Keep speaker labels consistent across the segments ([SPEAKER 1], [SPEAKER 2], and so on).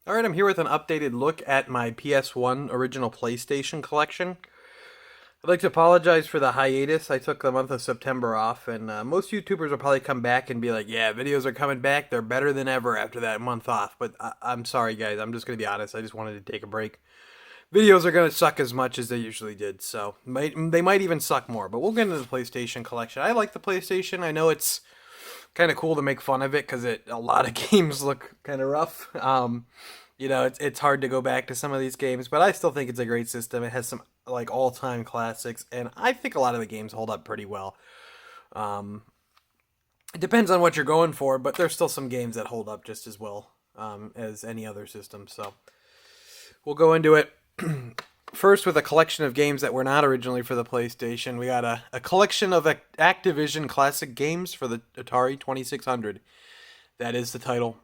[SPEAKER 1] Alright, I'm here with an updated look at my PS1 original PlayStation collection. I'd like to apologize for the hiatus. I took the month of September off, and most YouTubers will probably come back and be like, yeah, videos are coming back. They're better than ever after that month off. But I'm sorry, guys. I'm just going to be honest. I just wanted to take a break. Videos are going to suck as much as they usually did, so they might even suck more. But we'll get into the PlayStation collection. I like the PlayStation. I know it's kind of cool to make fun of it because a lot of games look kind of rough. It's hard to go back to some of these games, but I still think it's a great system. It has some like all time classics, and I think a lot of the games hold up pretty well. Um, it depends on what you're going for, but there's still some games that hold up just as well as any other system. So we'll go into it. First, with a collection of games that were not originally for the PlayStation, we got a collection of Activision classic games for the Atari 2600. That is the title.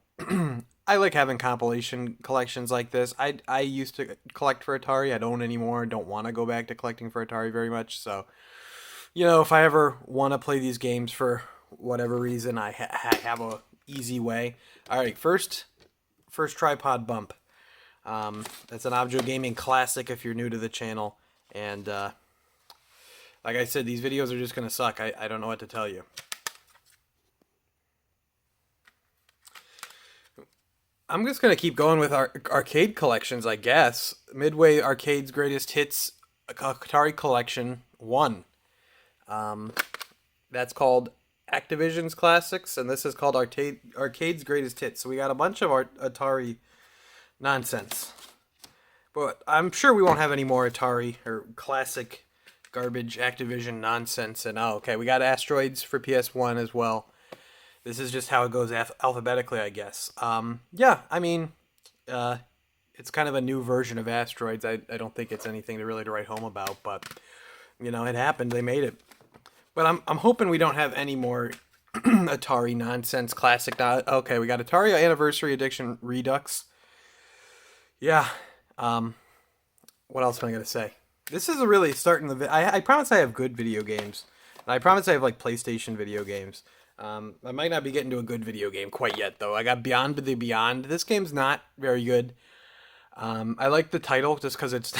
[SPEAKER 1] I like having compilation collections like this. I used to collect for Atari. I don't anymore. Don't want to go back to collecting for Atari very much. So, if I ever want to play these games for whatever reason, I have a easy way. All right, first tripod bump. That's an Objo Gaming classic if you're new to the channel. And like I said, these videos are just going to suck. I don't know what to tell you. I'm just going to keep going with our arcade collections, I guess. Midway Arcade's Greatest Hits Atari Collection 1. That's called Activision's Classics, and this is called Arcade's Greatest Hits. So we got a bunch of Atari nonsense. But I'm sure we won't have any more Atari or classic garbage Activision nonsense. And okay, we got Asteroids for PS1 as well. This is just how it goes alphabetically, I guess. It's kind of a new version of Asteroids. I don't think it's anything to write home about, but it happened. They made it. But I'm hoping we don't have any more Atari nonsense classic. Okay, we got Atari Anniversary Edition Redux. Yeah. What else am I gonna say? This is really starting the. I promise I have good video games. And I promise I have like PlayStation video games. I might not be getting to a good video game quite yet, though. I got Beyond the Beyond. This game's not very good. I like the title just because it's,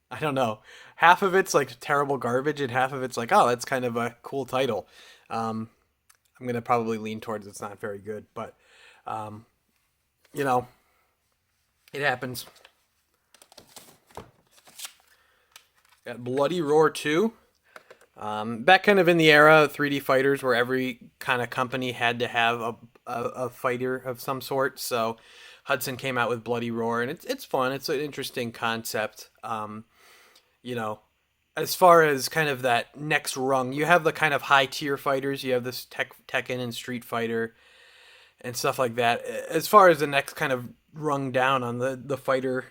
[SPEAKER 1] I don't know, half of it's like terrible garbage and half of it's like, oh, that's kind of a cool title. I'm going to probably lean towards it's not very good, but, you know, it happens. Got Bloody Roar 2. Back kind of in the era of 3D fighters where every kind of company had to have a fighter of some sort. So Hudson came out with Bloody Roar, and it's fun. It's an interesting concept. You know, as far as kind of that next rung, you have the kind of high tier fighters. You have this Tekken and Street Fighter and stuff like that. As far as the next kind of rung down on the fighter,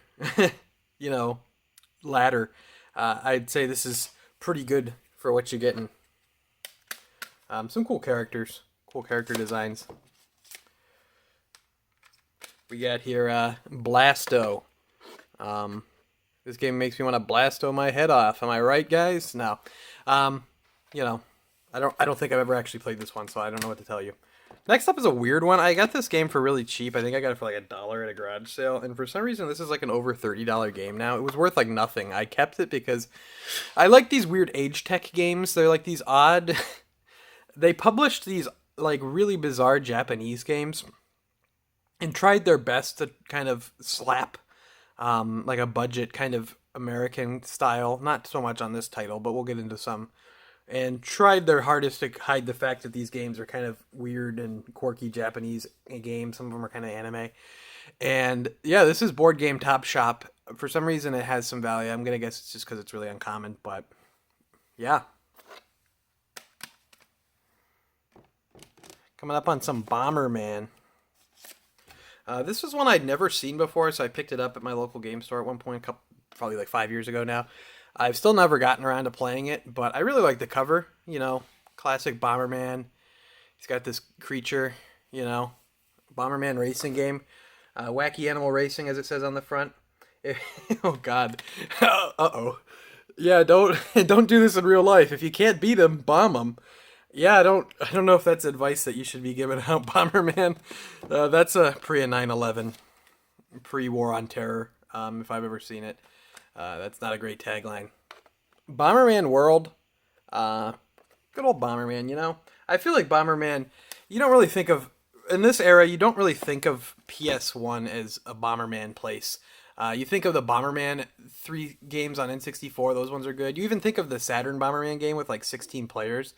[SPEAKER 1] you know, ladder, I'd say this is pretty good for what you're getting. Some cool characters, cool character designs. We got here Blasto. This game makes me want to blasto my head off. Am I right, guys? No. You know, I don't think I've ever actually played this one, so I don't know what to tell you. Next up is a weird one. I got this game for really cheap. I think I got it for like $1 at a garage sale, and for some reason this is like an over $30 game now. It was worth like nothing. I kept it because I like these weird age tech games. They're like these odd. They published these like really bizarre Japanese games and tried their best to kind of slap like a budget kind of American style. Not so much on this title, but we'll get into some. And tried their hardest to hide the fact that these games are kind of weird and quirky Japanese games. Some of them are kind of anime. And yeah, this is Board Game Top Shop. For some reason, it has some value. I'm going to guess it's just because it's really uncommon, but yeah. Coming up on some Bomberman. This was one I'd never seen before, so I picked it up at my local game store at one point, probably like 5 years ago now. I've still never gotten around to playing it, but I really like the cover. You know, classic Bomberman. He's got this creature, you know, Bomberman racing game. Wacky Animal Racing, as it says on the front. Oh, God. Uh-oh. Yeah, don't do this in real life. If you can't beat him, bomb him. Yeah, I don't know if that's advice that you should be giving out, Bomberman. That's a pre 9/11. pre-War on Terror, if I've ever seen it. That's not a great tagline. Bomberman World. Good old Bomberman, you know? I feel like Bomberman, you don't really think of, in this era, you don't really think of PS1 as a Bomberman place. You think of the Bomberman 3 games on N64, those ones are good. You even think of the Saturn Bomberman game with like 16 players.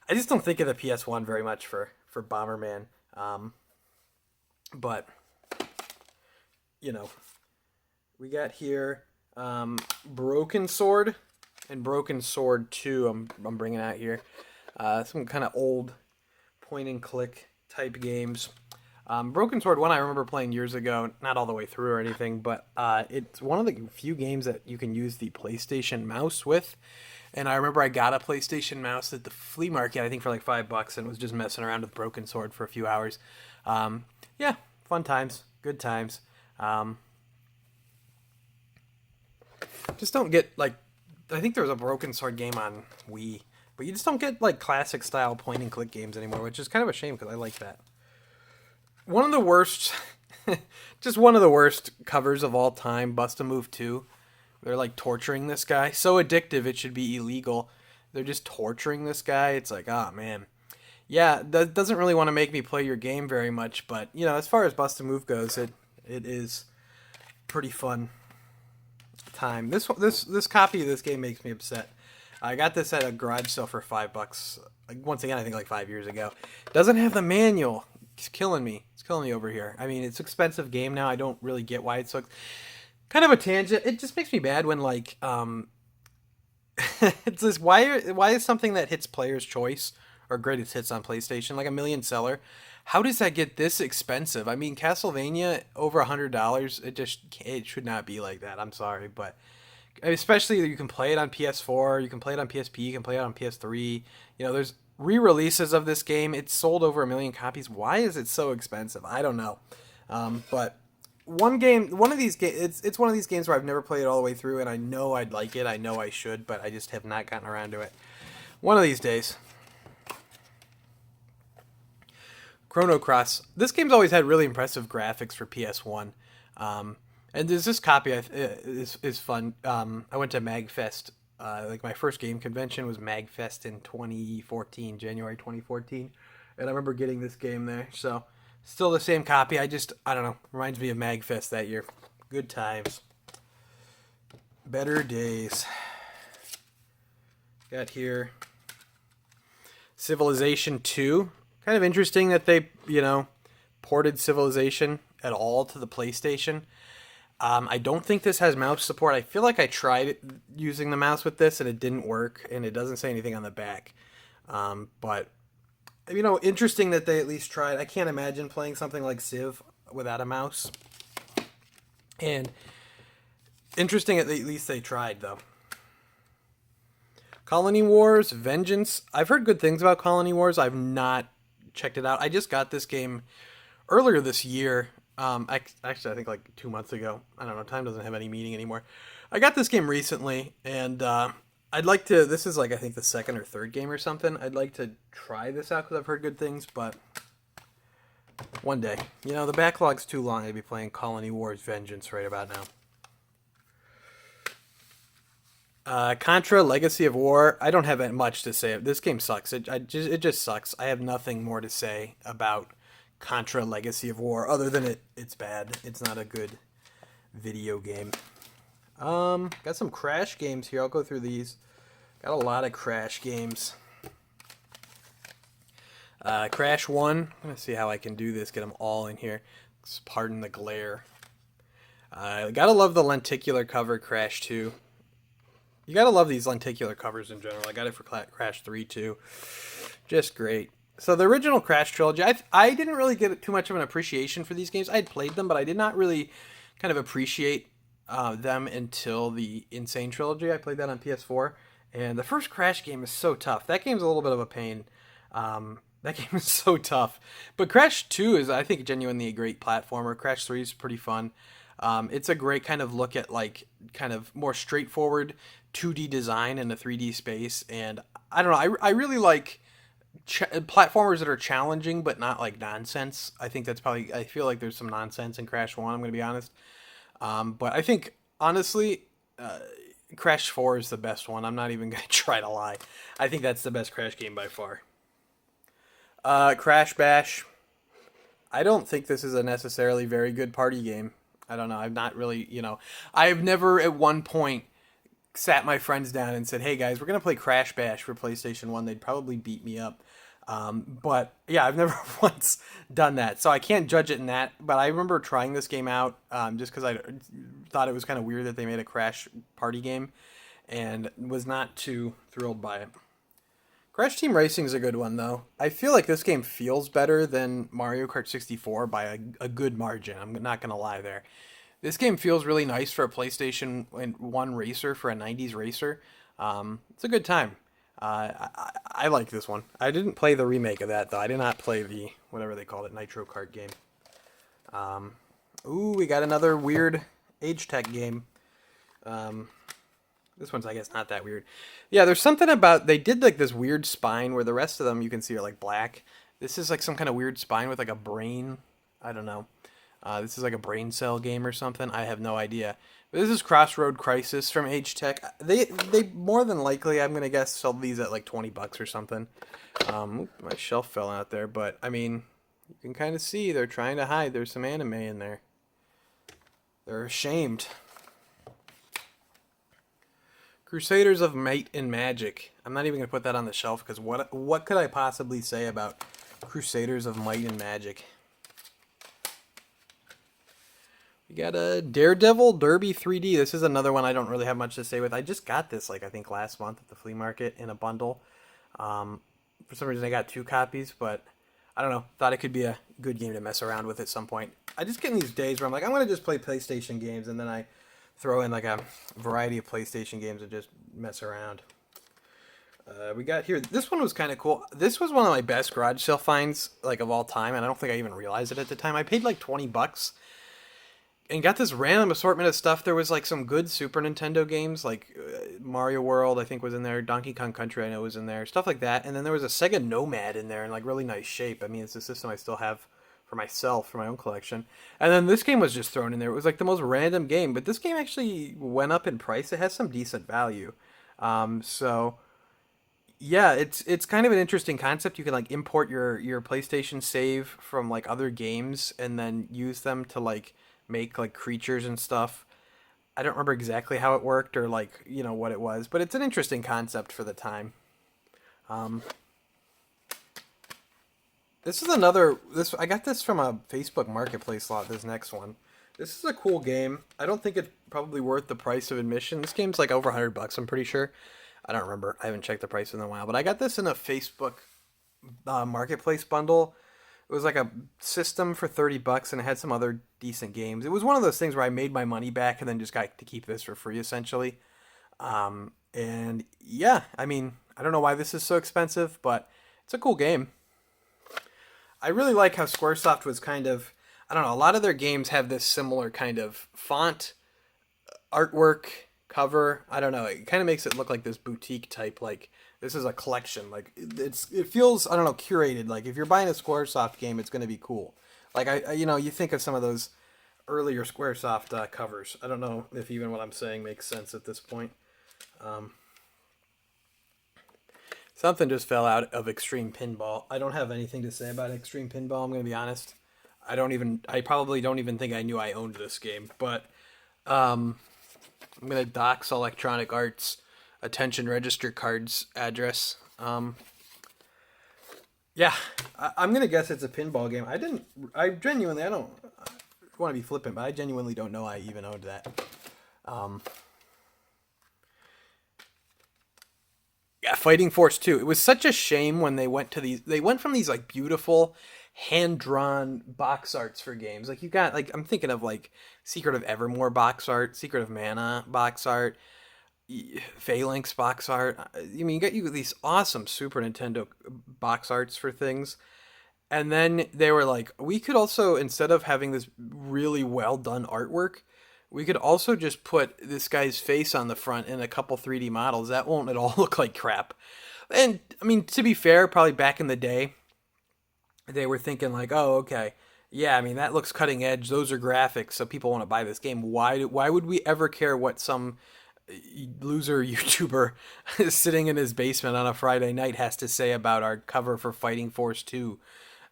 [SPEAKER 1] I just don't think of the PS1 very much for Bomberman. But, you know, we got here Broken Sword and Broken Sword 2 I'm bringing out here. Some kind of old point and click type games. Broken Sword 1 I remember playing years ago, not all the way through or anything, but it's one of the few games that you can use the PlayStation mouse with. And I remember I got a PlayStation mouse at the flea market, I think for like $5, and was just messing around with Broken Sword for a few hours. Yeah, fun times, good times. Just don't get, like, I think there was a Broken Sword game on Wii, but you just don't get like classic style point and click games anymore, which is kind of a shame because I like that. One of the worst, just one of the worst covers of all time, Bust-A-Move 2. They're like torturing this guy. So addictive it should be illegal. They're just torturing this guy. It's like, oh man. Yeah, that doesn't really want to make me play your game very much, but you know, as far as Bust-A-Move goes, it is pretty fun time. This copy of this game makes me upset. I got this at a garage sale for $5. Like, once again, I think like 5 years ago. Doesn't have the manual. It's killing me. It's killing me over here. I mean, it's an expensive game now. I don't really get why it's so. Kind of a tangent. It just makes me mad when like it's this. Why is something that hits Player's Choice or Greatest Hits on PlayStation like $1 million seller? How does that get this expensive? I mean, Castlevania over $100. It should not be like that. I'm sorry, but especially you can play it on PS4, you can play it on PSP, you can play it on PS3. You know, there's re-releases of this game. It's sold over 1 million copies. Why is it so expensive? I don't know. But one of these games, it's one of these games where I've never played it all the way through, and I know I'd like it. I know I should, but I just have not gotten around to it. One of these days. Chrono Cross. This game's always had really impressive graphics for PS1. And there's this copy is fun. I went to MagFest. Like my first game convention was MagFest in 2014, January 2014. And I remember getting this game there. So still the same copy. I don't know. Reminds me of MagFest that year. Good times. Better days. Got here Civilization 2. Kind of interesting that they, ported Civilization at all to the PlayStation. I don't think this has mouse support. I feel like I tried using the mouse with this and it didn't work, and it doesn't say anything on the back. But, interesting that they at least tried. I can't imagine playing something like Civ without a mouse. And interesting at least they tried, though. Colony Wars, Vengeance. I've heard good things about Colony Wars. I've not checked it out. I just got this game earlier this year. Actually, I think like 2 months ago. I don't know. Time doesn't have any meaning anymore. I got this game recently, and I'd like to. This is like I think the second or third game or something. I'd like to try this out because I've heard good things, but one day, the backlog's too long. I'd be playing Colony Wars Vengeance right about now. Contra Legacy of War. I don't have much to say. This game sucks. It just sucks. I have nothing more to say about Contra Legacy of War other than it's bad. It's not a good video game. Got some Crash games here. I'll go through these. Got a lot of Crash games. Crash 1. I'm going to see how I can do this. Get them all in here. Pardon the glare. Gotta love the lenticular cover Crash 2. You gotta love these lenticular covers in general. I got it for Crash 3 too. Just great. So the original Crash trilogy, I didn't really get too much of an appreciation for these games. I had played them, but I did not really kind of appreciate them until the Insane trilogy. I played that on PS4, and the first Crash game is so tough. That game's a little bit of a pain. That game is so tough. But Crash 2 is, I think, genuinely a great platformer. Crash 3 is pretty fun. It's a great kind of look at like kind of more straightforward 2D design in a 3D space, and I don't know. I really like platformers that are challenging but not like nonsense. I think that's probably. I feel like there's some nonsense in Crash One. I'm gonna be honest. But I think honestly, Crash 4 is the best one. I'm not even gonna try to lie. I think that's the best Crash game by far. Crash Bash. I don't think this is a necessarily very good party game. I don't know. I've not really, I've never at one point sat my friends down and said, "Hey guys, we're gonna play Crash Bash for PlayStation One." They'd probably beat me up. But yeah, I've never once done that, so I can't judge it in that. But I remember trying this game out just because I thought it was kind of weird that they made a Crash party game, and was not too thrilled by it. Crash Team Racing is a good one though. I feel like this game feels better than Mario Kart 64 by a good margin. I'm not gonna lie there. This game feels really nice for a PlayStation 1 racer, for a 90s racer. It's a good time. I like this one. I didn't play the remake of that, though. I did not play the, whatever they called it, Nitro Kart game. Ooh, we got another weird Age Tech game. This one's, I guess, not that weird. Yeah, there's something about, they did like this weird spine where the rest of them you can see are like black. This is like some kind of weird spine with like a brain. I don't know. This is like a brain cell game or something. I have no idea. But this is Crossroad Crisis from Age Tech. They more than likely, I'm gonna guess, sell these at like $20 or something. My shelf fell out there, but I mean, you can kind of see they're trying to hide. There's some anime in there. They're ashamed. Crusaders of Might and Magic. I'm not even gonna put that on the shelf because what could I possibly say about Crusaders of Might and Magic? We got a Daredevil Derby 3D. This is another one I don't really have much to say with. I just got this, like, I think last month at the flea market in a bundle. For some reason I got 2 copies, but I don't know. Thought it could be a good game to mess around with at some point. I just get in these days where I'm like, I'm going to just play PlayStation games, and then I throw in like a variety of PlayStation games and just mess around. We got here, this one was kind of cool. This was one of my best garage sale finds, like, of all time, and I don't think I even realized it at the time. I paid like $20 and got this random assortment of stuff. There was like some good Super Nintendo games, like Mario World, I think, was in there. Donkey Kong Country, I know, was in there. Stuff like that. And then there was a Sega Nomad in there in like really nice shape. I mean, it's a system I still have for myself, for my own collection. And then this game was just thrown in there. It was like the most random game, but this game actually went up in price. It has some decent value. So yeah, it's kind of an interesting concept. You can like import your PlayStation save from like other games and then use them to like make like creatures and stuff. I don't remember exactly how it worked or like, what it was, but it's an interesting concept for the time. This is I got this from a Facebook Marketplace lot, this next one. This is a cool game. I don't think it's probably worth the price of admission. This game's like over $100, I'm pretty sure. I don't remember. I haven't checked the price in a while, but I got this in a Facebook Marketplace bundle. It was like a system for $30 and it had some other decent games. It was one of those things where I made my money back and then just got to keep this for free, essentially. And yeah, I mean, I don't know why this is so expensive, but it's a cool game. I really like how Squaresoft was kind of, I don't know, a lot of their games have this similar kind of font, artwork, cover. I don't know, it kind of makes it look like this boutique type, like this is a collection. Like it feels, I don't know, curated. Like if you're buying a Squaresoft game, it's going to be cool. Like you think of some of those earlier Squaresoft covers. I don't know if even what I'm saying makes sense at this point. Something just fell out of Extreme Pinball. I don't have anything to say about Extreme Pinball, I'm going to be honest. I probably don't even think I knew I owned this game, but I'm going to dox Electronic Arts attention register cards address. Yeah, I'm going to guess it's a pinball game. I don't want to be flippant, but I genuinely don't know I even owned that. Yeah, Fighting Force 2. It was such a shame when they went from these like beautiful hand-drawn box arts for games. Like you got, like, I'm thinking of like Secret of Evermore box art, Secret of Mana box art, Phalanx box art. I mean, you got these awesome Super Nintendo box arts for things. And then they were like, we could also, instead of having this really well done artwork, we could also just put this guy's face on the front and a couple 3D models. That won't at all look like crap. And I mean, to be fair, probably back in the day, they were thinking like, oh, okay, yeah, I mean that looks cutting edge. Those are graphics, so people want to buy this game. Why would we ever care what some loser YouTuber sitting in his basement on a Friday night has to say about our cover for Fighting Force 2?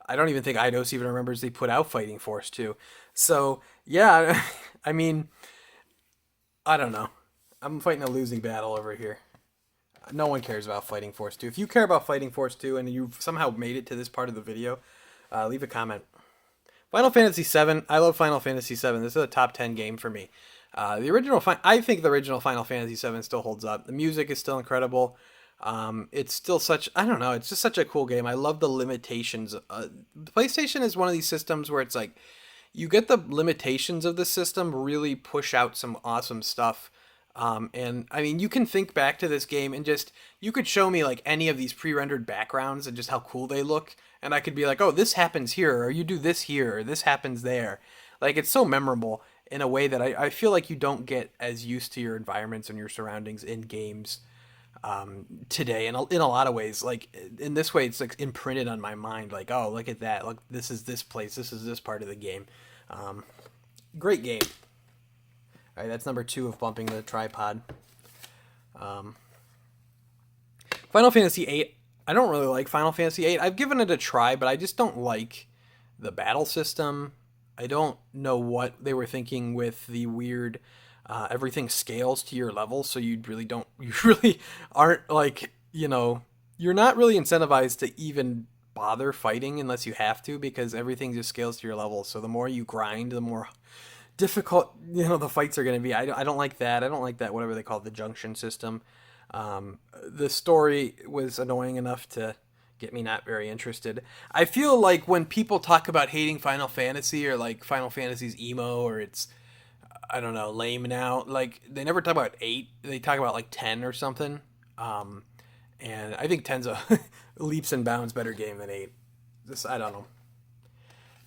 [SPEAKER 1] I don't even think Eidos even remembers they put out Fighting Force 2. So, yeah, I mean, I don't know. I'm fighting a losing battle over here. No one cares about Fighting Force 2. If you care about Fighting Force 2 and you've somehow made it to this part of the video, leave a comment. Final Fantasy VII. I love Final Fantasy VII. This is a top 10 game for me. I think the original Final Fantasy VII still holds up. The music is still incredible. It's still I don't know, it's just such a cool game. I love the limitations. PlayStation is one of these systems where it's like, you get the limitations of the system really push out some awesome stuff. And I mean, you can think back to this game and you could show me like any of these pre-rendered backgrounds and just how cool they look. And I could be like, oh, this happens here, or you do this here, or this happens there. Like, it's so memorable in a way that I feel like you don't get as used to your environments and your surroundings in games today. And in a lot of ways, like in this way, it's like imprinted on my mind. Like, oh, look at that. Look, this is this place. This is this part of the game. Great game. All right, that's number 2 of bumping the tripod. Final Fantasy VIII. I don't really like Final Fantasy VIII. I've given it a try, but I just don't like the battle system. I don't know what they were thinking with the weird everything scales to your level, so you really aren't like, you're not really incentivized to even bother fighting unless you have to, because everything just scales to your level. So the more you grind, the more difficult the fights are going to be. I don't like that. I don't like that, whatever they call it, the junction system. The story was annoying enough to get me not very interested. I feel like when people talk about hating Final Fantasy, or like Final Fantasy's emo, or it's, I don't know, lame now, like they never talk about 8. They talk about like 10 or something. And I think 10's a leaps and bounds better game than 8. I don't know.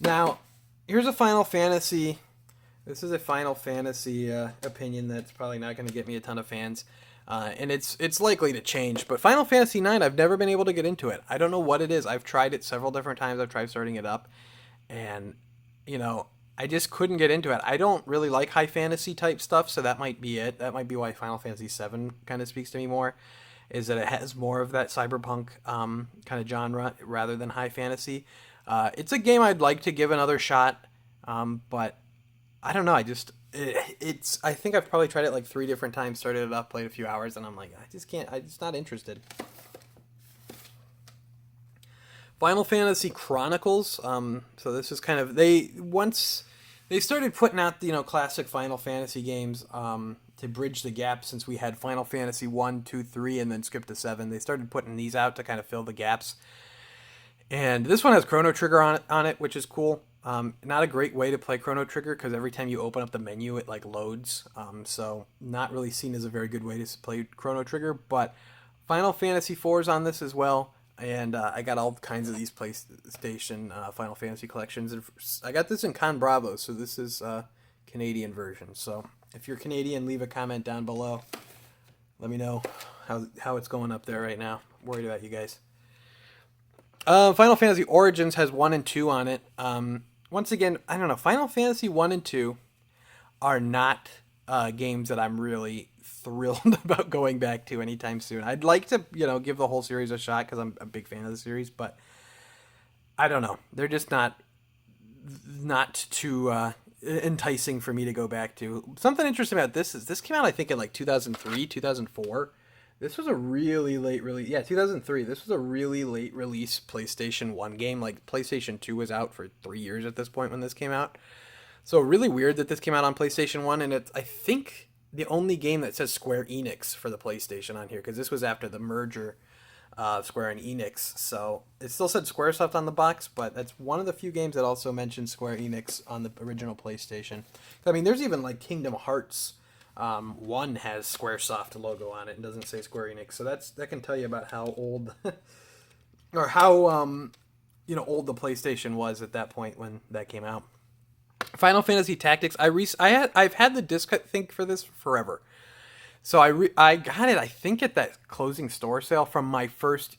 [SPEAKER 1] Now, here's a Final Fantasy. This is a Final Fantasy opinion that's probably not going to get me a ton of fans. And it's likely to change. But Final Fantasy IX, I've never been able to get into it. I don't know what it is. I've tried it several different times. I've tried starting it up. And, I just couldn't get into it. I don't really like high fantasy type stuff, so that might be it. That might be why Final Fantasy VII kind of speaks to me more, is that it has more of that cyberpunk kind of genre rather than high fantasy. It's a game I'd like to give another shot, but I don't know. I think I've probably tried it like 3 different times, started it up, played a few hours, and I'm like, I just can't, I'm just not interested. Final Fantasy Chronicles. So this is kind of, once they started putting out, classic Final Fantasy games, to bridge the gap, since we had Final Fantasy 1, 2, 3, and then skipped to 7. They started putting these out to kind of fill the gaps. And this one has Chrono Trigger on it, which is cool. Not a great way to play Chrono Trigger, because every time you open up the menu, it like loads. So not really seen as a very good way to play Chrono Trigger. But Final Fantasy 4 is on this as well. And I got all kinds of these PlayStation Final Fantasy collections. And I got this in Con Bravo, so this is Canadian version. So if you're Canadian, leave a comment down below. Let me know how it's going up there right now. I'm worried about you guys. Final Fantasy Origins has 1 and 2 on it. Once again, I don't know. Final Fantasy 1 and 2 are not games that I'm really thrilled about going back to anytime soon. I'd like to, give the whole series a shot, because I'm a big fan of the series, but I don't know. They're just not too enticing for me to go back to. Something interesting about this is this came out, I think, in like 2003, 2004. This was a really late release. Yeah, 2003. This was a really late release PlayStation 1 game. Like, PlayStation 2 was out for 3 years at this point when this came out. So really weird that this came out on PlayStation 1. And it's, I think, the only game that says Square Enix for the PlayStation on here, because this was after the merger of Square and Enix. So it still said Squaresoft on the box, but that's one of the few games that also mentions Square Enix on the original PlayStation. I mean, there's even like Kingdom Hearts 1 has Squaresoft logo on it and doesn't say Square Enix. So that can tell you about how old or how old the PlayStation was at that point when that came out. Final Fantasy Tactics. I've had the disc, I think, for this forever. So I got it, I think, at that closing store sale from my first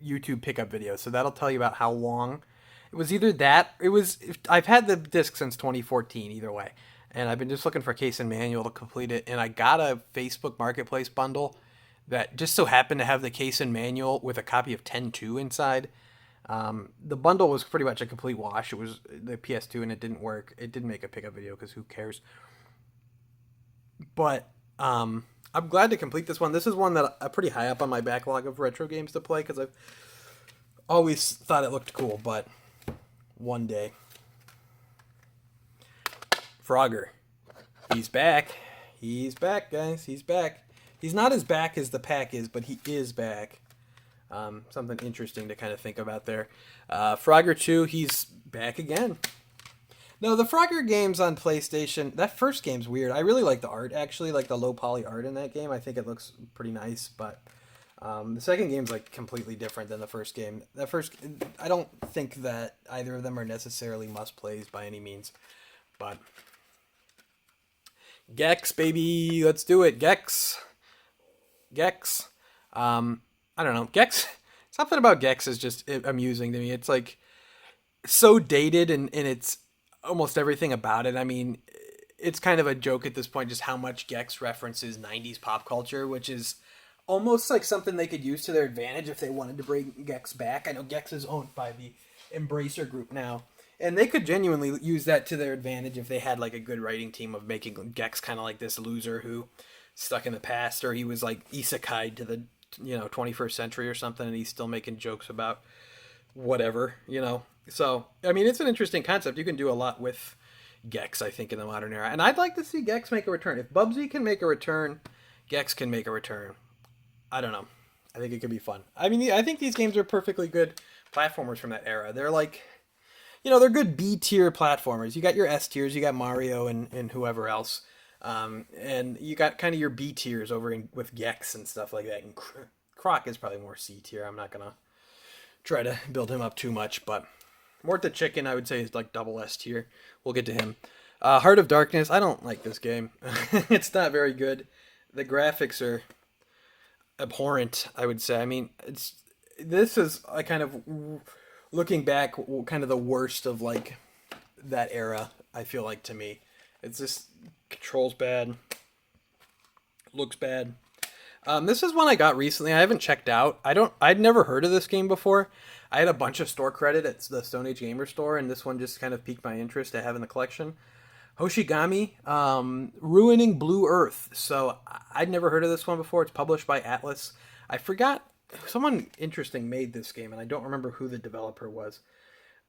[SPEAKER 1] YouTube pickup video. So that'll tell you about how long. It was either that. I've had the disc since 2014 either way. And I've been just looking for a case and manual to complete it. And I got a Facebook Marketplace bundle that just so happened to have the case and manual with a copy of Tekken Two inside. The bundle was pretty much a complete wash. It was the PS2 and it didn't work. It didn't make a pickup video because who cares? But I'm glad to complete this one. This is one that I'm pretty high up on my backlog of retro games to play because I've always thought it looked cool, but one day. Frogger. He's back. He's back, guys. He's back. He's not as back as the pack is, but he is back. Something interesting to kind of think about there. Frogger 2, he's back again. No, the Frogger games on PlayStation, that first game's weird. I really like the art, actually, like the low poly art in that game. I think it looks pretty nice, but the second game's like completely different than the first game. I don't think that either of them are necessarily must-plays by any means, but Gex, baby, let's do it. Gex. I don't know. Gex, something about Gex is just amusing to me. It's like so dated and it's almost everything about it. I mean, it's kind of a joke at this point just how much Gex references 90s pop culture, which is almost like something they could use to their advantage if they wanted to bring Gex back. I know Gex is owned by the Embracer Group now, and they could genuinely use that to their advantage if they had like a good writing team of making Gex kind of like this loser who stuck in the past, or he was like isekai'd to the 21st century or something, and he's still making jokes about whatever. So I mean, it's an interesting concept. You can do a lot with Gex, I think, in the modern era, and I'd like to see Gex make a return. If Bubsy can make a return, Gex can make a return. I don't know. I think it could be fun. I mean, I think these games are perfectly good platformers from that era. They're like, they're good B tier platformers. You got your S tiers, you got Mario and whoever else. And you got kind of your B tiers over with Gex and stuff like that. And Croc is probably more C tier. I'm not going to try to build him up too much, but Morta Chicken, I would say, is like double S tier. We'll get to him. Heart of Darkness, I don't like this game. It's not very good. The graphics are abhorrent, I would say. I mean, this is a kind of, looking back, kind of the worst of like that era, I feel like, to me. It's just controls bad, looks bad. This is one I got recently. I haven't checked out. I'd never heard of this game before. I had a bunch of store credit at the Stone Age Gamer Store, and this one just kind of piqued my interest to have in the collection. Hoshigami, Ruining Blue Earth. So I'd never heard of this one before. It's published by Atlas. I forgot, someone interesting made this game, and I don't remember who the developer was.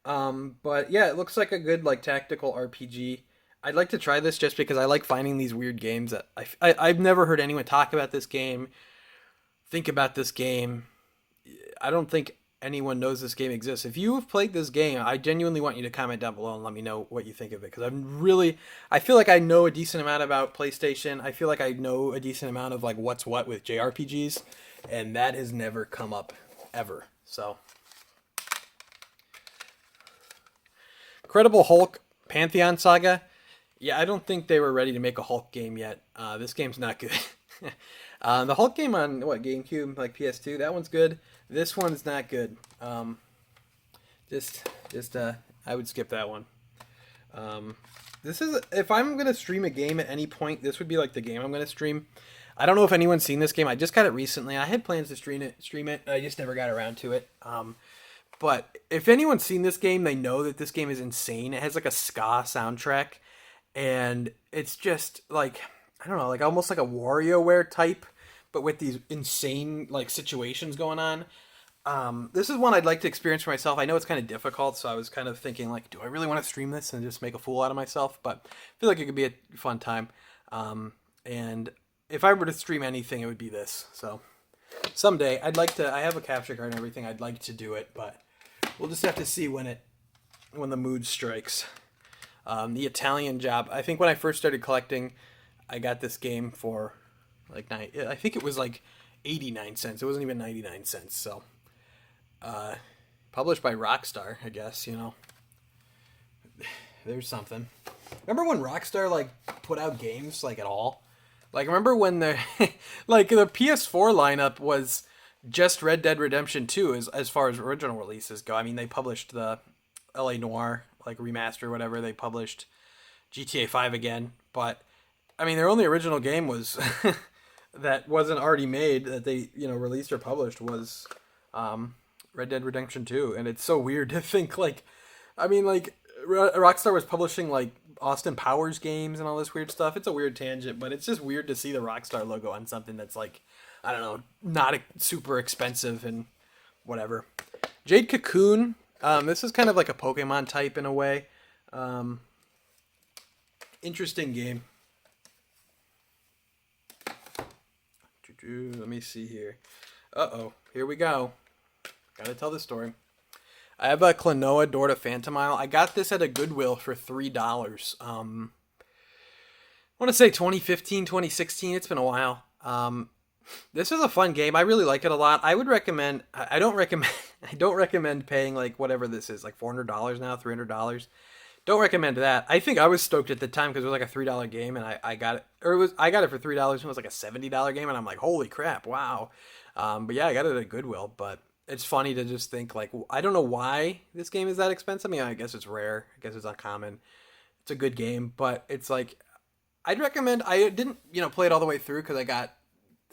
[SPEAKER 1] But yeah, it looks like a good like tactical RPG. I'd like to try this just because I like finding these weird games that I've never heard anyone talk about this game, think about this game. I don't think anyone knows this game exists. If you have played this game, I genuinely want you to comment down below and let me know what you think of it, because I feel like I know a decent amount about PlayStation. I feel like I know a decent amount of like what's what with JRPGs, and that has never come up ever. So, Incredible Hulk Pantheon Saga. Yeah, I don't think they were ready to make a Hulk game yet. This game's not good. The Hulk game on, GameCube, like PS2, that one's good. This one's not good. I would skip that one. This is, if I'm going to stream a game at any point, this would be like the game I'm going to stream. I don't know if anyone's seen this game. I just got it recently. I had plans to stream it. I just never got around to it. But if anyone's seen this game, they know that this game is insane. It has like a ska soundtrack. And it's just like, I don't know, like almost like a WarioWare type, but with these insane like situations going on. This is one I'd like to experience for myself. I know it's kind of difficult, so I was kind of thinking like, do I really want to stream this and just make a fool out of myself? But I feel like it could be a fun time. And if I were to stream anything, it would be this. So someday I have a capture card and everything. I'd like to do it, but we'll just have to see when the mood strikes. The Italian Job. I think when I first started collecting, I got this game for like I think it was like 89 cents. It wasn't even 99 cents. So, published by Rockstar, I guess, there's something. Remember when Rockstar like put out games like at all? Like, remember when the like the PS4 lineup was just Red Dead Redemption 2 as far as original releases go. I mean, they published the LA Noire like remaster or whatever. They published GTA 5 again, but I mean, their only original game was that wasn't already made that they, released or published was Red Dead Redemption 2, and it's so weird to think like I mean, like Rockstar was publishing like Austin Powers games and all this weird stuff. It's a weird tangent, but it's just weird to see the Rockstar logo on something that's like, I don't know, not super expensive and whatever. Jade Cocoon. This is kind of like a Pokemon type in a way. Interesting game. Let me see here. Here we go. Gotta tell the story. I have a Klonoa Door to Phantomile. I got this at a Goodwill for $3. I want to say 2015, 2016. It's been a while. This is a fun game. I really like it a lot. I would recommend. I don't recommend. I don't recommend paying like whatever this is, like $400 now, $300. Don't recommend that. I think I was stoked at the time because it was like a $3 game, and I got it, I got it for $3. And it was like a $70 game, and I'm like, holy crap, wow. But yeah, I got it at Goodwill. But it's funny to just think like, I don't know why this game is that expensive. I mean, I guess it's rare. I guess it's uncommon. It's a good game, but it's like, I'd recommend. I didn't, play it all the way through because I got,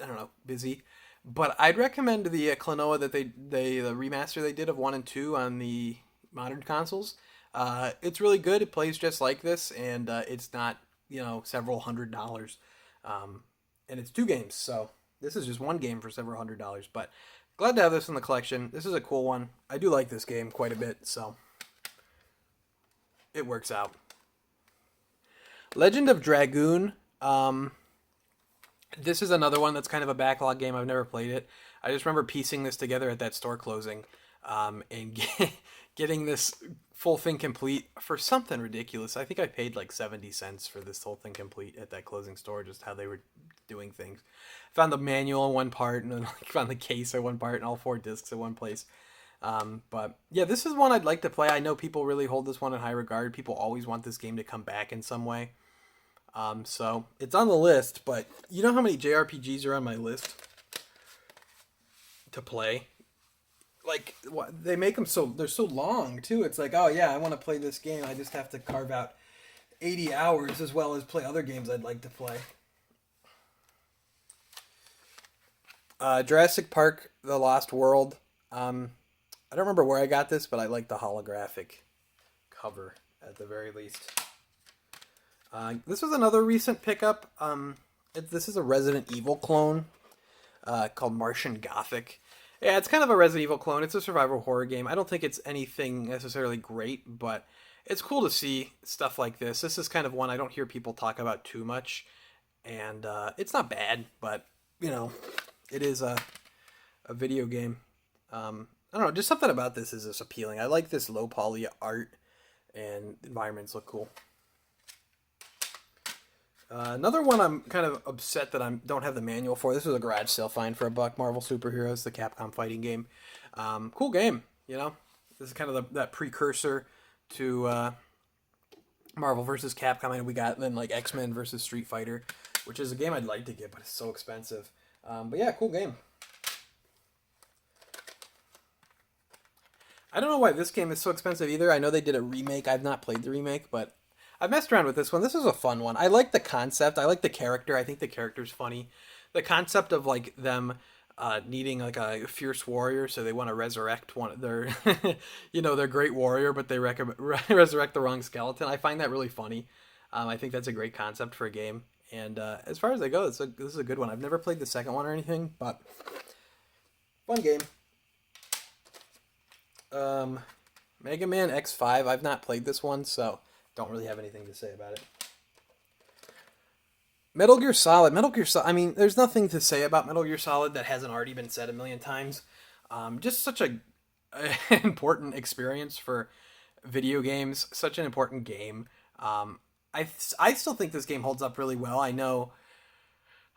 [SPEAKER 1] I don't know, busy. But I'd recommend the Klonoa that the remaster they did of 1 and 2 on the modern consoles. It's really good. It plays just like this, and it's not, several $100s. And it's 2 games, so this is just 1 game for several $100s. But glad to have this in the collection. This is a cool one. I do like this game quite a bit, so it works out. Legend of Dragoon. This is another one that's kind of a backlog game. I've never played it. I just remember piecing this together at that store closing, and getting this full thing complete for something ridiculous. I think I paid like 70 cents for this whole thing complete at that closing store, just how they were doing things. Found the manual in one part, and then found the case at one part, and all 4 discs at one place. But yeah, this is one I'd like to play. I know people really hold this one in high regard. People always want this game to come back in some way. So it's on the list, but you know how many JRPGs are on my list to play? Like, they make them they're so long too. It's like, oh yeah, I want to play this game. I just have to carve out 80 hours as well as play other games I'd like to play. Jurassic Park: The Lost World. I don't remember where I got this, but I like the holographic cover at the very least. This was another recent pickup. This is a Resident Evil clone called Martian Gothic. Yeah, it's kind of a Resident Evil clone. It's a survival horror game. I don't think it's anything necessarily great, but it's cool to see stuff like this. This is kind of one I don't hear people talk about too much, and it's not bad, but it is a video game. I don't know, just something about this is just appealing. I like this low poly art, and environments look cool. Another one I'm kind of upset that I don't have the manual for. This was a garage sale find for $1. Marvel Superheroes, the Capcom fighting game. Cool game, This is kind of that precursor to Marvel versus Capcom. And we got then like X-Men versus Street Fighter, which is a game I'd like to get, but it's so expensive. But yeah, cool game. I don't know why this game is so expensive either. I know they did a remake. I've not played the remake, but I've messed around with this one. This is a fun one. I like the concept. I like the character. I think the character's funny. The concept of like them needing like a fierce warrior, so they want to resurrect one of their, their great warrior, but they resurrect the wrong skeleton. I find that really funny. I think that's a great concept for a game. And as far as I go, this is a good one. I've never played the second one or anything, but fun game. Mega Man X5. I've not played this one, so don't really have anything to say about it. Metal Gear Solid. I mean, there's nothing to say about Metal Gear Solid that hasn't already been said a million times. Just such an important experience for video games. Such an important game. I still think this game holds up really well. I don't know.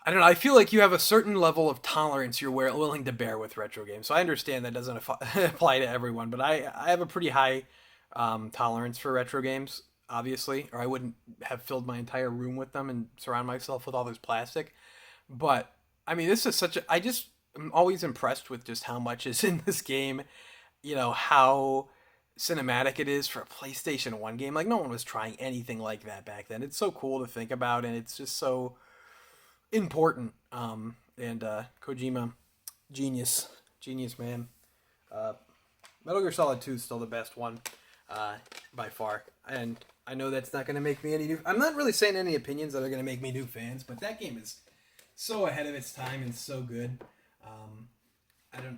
[SPEAKER 1] I feel like you have a certain level of tolerance you're willing to bear with retro games. So I understand that doesn't apply to everyone, but I have a pretty high tolerance for retro games. obviously, or I wouldn't have filled my entire room with them and surround myself with all this plastic. But I mean, this is such a. I just am always impressed with just how much is in this game. How cinematic it is for a PlayStation 1 game. Like, no one was trying anything like that back then. It's so cool to think about, and it's just so important. And Kojima, genius. Genius, man. Metal Gear Solid 2 is still the best one, by far. And I know that's not going to make me any new... I'm not really saying any opinions that are going to make me new fans, but that game is so ahead of its time and so good.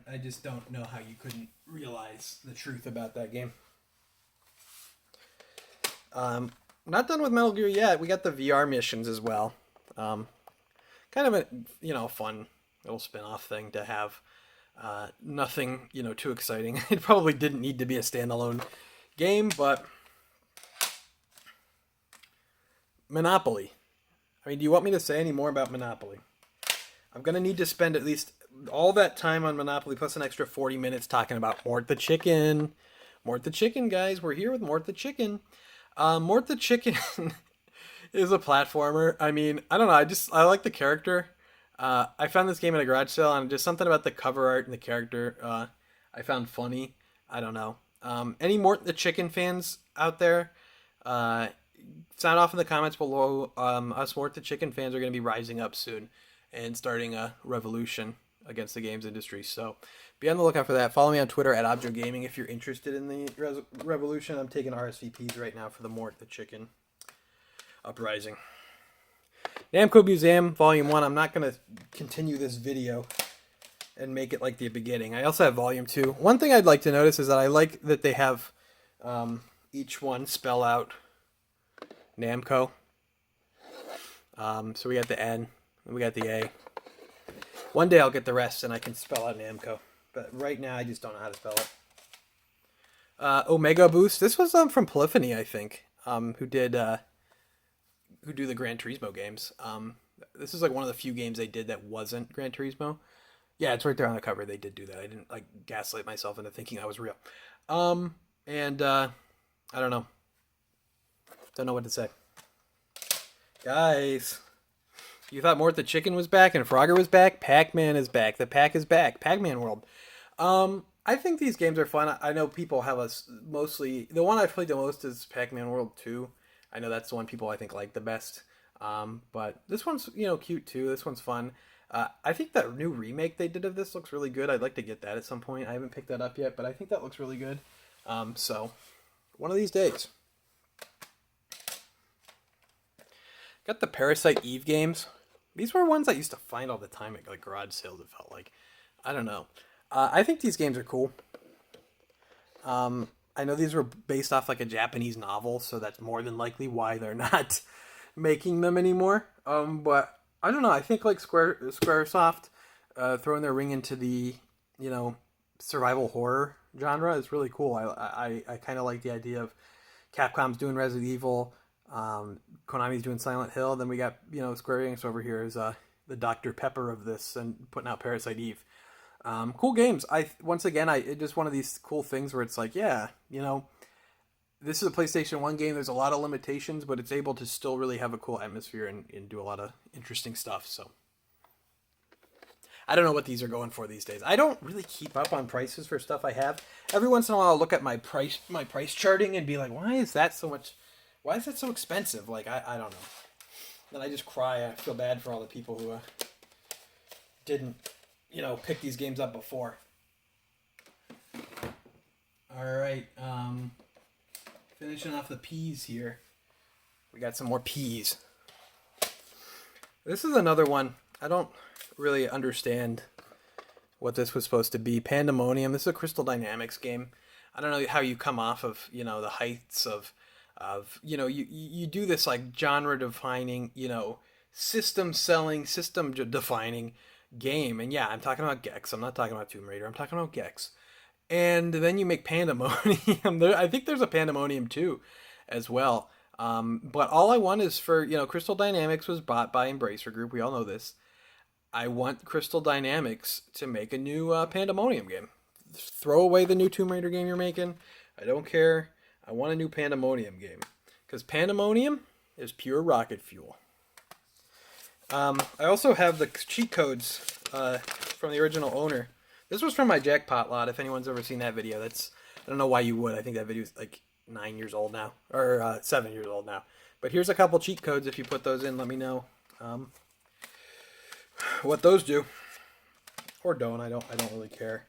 [SPEAKER 1] I just don't know how you couldn't realize the truth about that game. Not done with Metal Gear yet. We got the VR missions as well. Kind of a fun little spin-off thing to have. Nothing too exciting. It probably didn't need to be a standalone game, but Monopoly. I mean, do you want me to say any more about Monopoly? I'm gonna need to spend at least all that time on Monopoly plus an extra 40 minutes talking about Mort the Chicken. Mort the Chicken, guys. We're here with Mort the Chicken. Mort the Chicken is a platformer. I mean, I don't know. I like the character. I found this game at a garage sale, and just something about the cover art and the character I found funny. I don't know. Any Mort the Chicken fans out there? Sound off in the comments below. Us Mort the Chicken fans are going to be rising up soon and starting a revolution against the games industry. So be on the lookout for that. Follow me on Twitter at Objo Gaming if you're interested in the revolution. I'm taking RSVPs right now for the Mort the Chicken uprising. Namco Museum Volume 1. I'm not going to continue this video and make it like the beginning. I also have Volume 2. One thing I'd like to notice is that I like that they have each one spell out Namco. So we got the N, and we got the A. One day I'll get the rest and I can spell out Namco. But right now I just don't know how to spell it. Omega Boost. This was from Polyphony, I think, who do the Gran Turismo games. This is like one of the few games they did that wasn't Gran Turismo. Yeah, it's right there on the cover. They did do that. I didn't gaslight myself into thinking that was real. And I don't know. Don't know what to say. Guys, you thought Mort the Chicken was back and Frogger was back? Pac-Man is back. The Pac is back. Pac-Man World. I think these games are fun. I know people have us mostly... The one I've played the most is Pac-Man World 2. I know that's the one people I think like the best. But this one's, cute too. This one's fun. I think that new remake they did of this looks really good. I'd like to get that at some point. I haven't picked that up yet, but I think that looks really good. So, one of these days. Got the Parasite Eve games. These were ones I used to find all the time at garage sales, it felt like. I don't know. I think these games are cool. I know these were based off a Japanese novel, so that's more than likely why they're not making them anymore. But I don't know. I think Squaresoft throwing their ring into the survival horror genre is really cool. I kind of like the idea of Capcom's doing Resident Evil, Konami's doing Silent Hill. Then we got Square Enix over here is the Dr. Pepper of this and putting out Parasite Eve. Cool games. It's just one of these cool things where it's like, this is a PlayStation 1 game. There's a lot of limitations, but it's able to still really have a cool atmosphere and do a lot of interesting stuff. So I don't know what these are going for these days. I don't really keep up on prices for stuff I have. Every once in a while I'll look at my price charting and be like, why is that so much? Why is that so expensive? I don't know. Then I just cry. I feel bad for all the people who didn't pick these games up before. Alright, finishing off the peas here. We got some more peas. This is another one. I don't really understand what this was supposed to be. Pandemonium. This is a Crystal Dynamics game. I don't know how you come off of, the heights of you do this genre defining, system selling, system defining game. And yeah, I'm talking about Gex. I'm not talking about Tomb Raider. I'm talking about Gex. And then you make Pandemonium. I think there's a Pandemonium 2 as well. But all I want is for, Crystal Dynamics was bought by Embracer Group. We all know this. I want Crystal Dynamics to make a new Pandemonium game. Throw away the new Tomb Raider game you're making. I don't care. I want a new Pandemonium game. because Pandemonium is pure rocket fuel. I also have the cheat codes from the original owner. This was from my jackpot lot. If anyone's ever seen that video, I don't know why you would. I think that video is like 9 years old now, or 7 years old now. But here's a couple cheat codes. If you put those in, let me know what those do, or don't. I don't really care.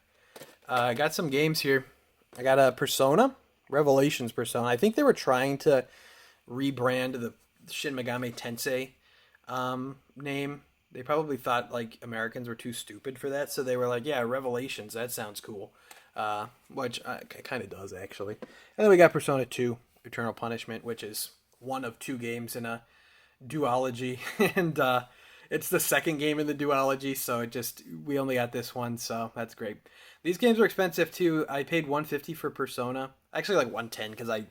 [SPEAKER 1] I got some games here. I got a Persona, Revelations Persona. I think they were trying to rebrand the Shin Megami Tensei name. They probably thought like Americans were too stupid for that, so they were like, yeah, Revelations, that sounds cool. Which it kind of does, actually. And then we got Persona 2, Eternal Punishment, which is one of 2 games in a duology, and it's the second game in the duology, so we only got this one, so that's great. These games are expensive too. I paid $150 for Persona, actually like $110 because I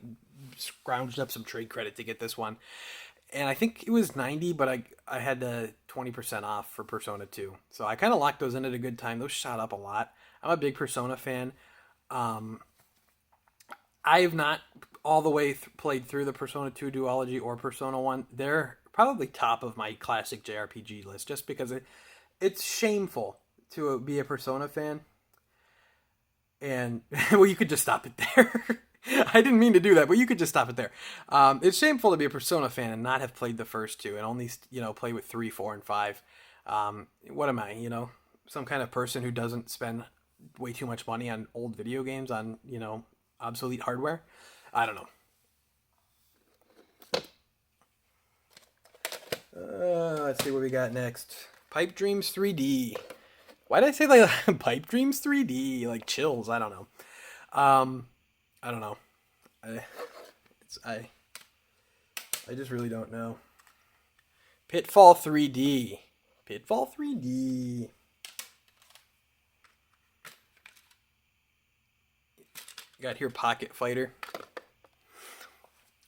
[SPEAKER 1] scrounged up some trade credit to get this one, and I think it was $90, but I had the 20% off for Persona 2, so I kind of locked those in at a good time. Those shot up a lot. I'm a big Persona fan. I have not all the way played through the Persona 2 duology or Persona 1. They're probably top of my classic JRPG list, just because it's shameful to be a Persona fan. And, well, you could just stop it there. I didn't mean to do that, but you could just stop it there. It's shameful to be a Persona fan and not have played the first 2 and only, play with 3, 4, and 5. What am I, some kind of person who doesn't spend way too much money on old video games on, obsolete hardware? I don't know. Let's see what we got next. Pipe Dreams 3D. Why did I say like Pipe Dreams 3D? Like chills. I don't know. I don't know. I just really don't know. Pitfall 3D. Pitfall 3D. Got here Pocket Fighter.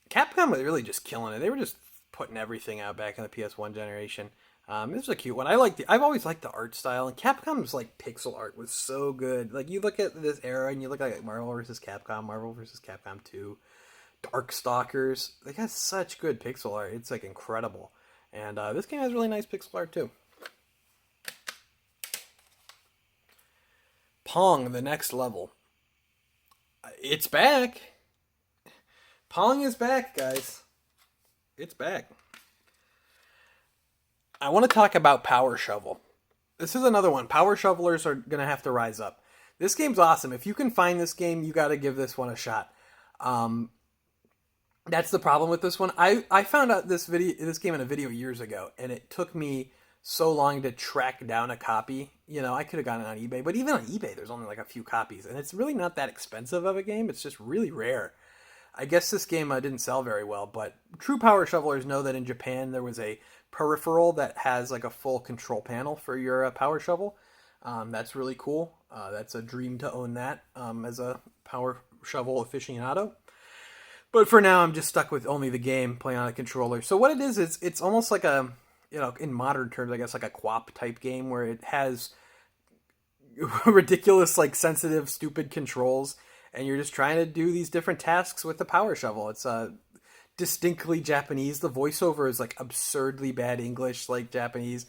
[SPEAKER 1] Capcom was really just killing it. They were just putting everything out back in the PS1 generation. This was a cute one. I've always liked the art style, and Capcom's like pixel art was so good. Like you look at this era and you look like Marvel vs. Capcom 2, Darkstalkers. They got such good pixel art. It's like incredible. And this game has really nice pixel art too. Pong, the next level. It's back. Pong is back, guys. It's back. I want to talk about Power Shovel. This is another one. Power Shovelers are going to have to rise up. This game's awesome. If you can find this game, you got to give this one a shot. That's the problem with this one. I found out this game in a video years ago, and it took me so long to track down a copy. I could have gotten it on eBay, but even on eBay, there's only like a few copies, and it's really not that expensive of a game. It's just really rare. I guess this game didn't sell very well, but true Power Shovelers know that in Japan there was a peripheral that has like a full control panel for your Power Shovel. That's really cool. That's a dream to own that as a Power Shovel aficionado. But for now, I'm just stuck with only the game, playing on a controller. So what it is, it's almost like a, in modern terms, I guess like a QWOP type game where it has ridiculous, like sensitive, stupid controls, and you're just trying to do these different tasks with the Power Shovel. It's distinctly Japanese. The voiceover is like absurdly bad English, like Japanese.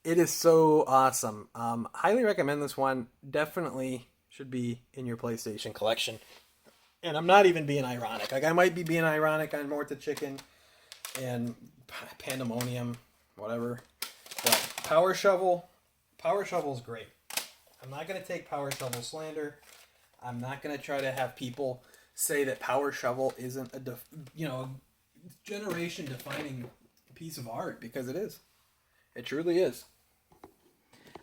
[SPEAKER 1] It is so awesome. Highly recommend this one. Definitely should be in your PlayStation collection. And I'm not even being ironic. Like I might be being ironic on North of Chicken and Pandemonium, whatever. But Power Shovel's great. I'm not going to take Power Shovel slander. I'm not going to try to have people say that Power Shovel isn't a generation-defining piece of art, because it is. It truly is.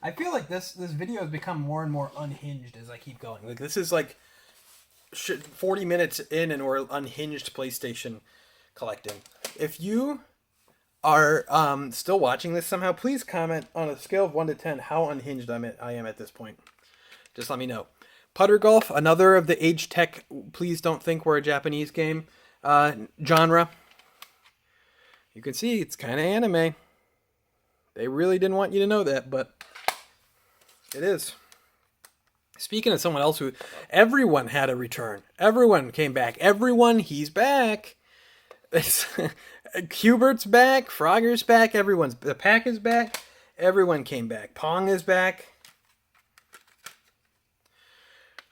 [SPEAKER 1] I feel like this video has become more and more unhinged as I keep going. Like this is like 40 minutes in and we're unhinged PlayStation collecting. If you are still watching this somehow, please comment on a scale of 1 to 10 how unhinged I am at this point. Just let me know. Putter Golf, another of the age tech, please don't think we're a Japanese game genre. You can see it's kind of anime. They really didn't want you to know that, but it is. Speaking of someone else everyone had a return. Everyone came back. He's back. It's Hubert's back, Frogger's back, the pack is back, everyone came back. Pong is back.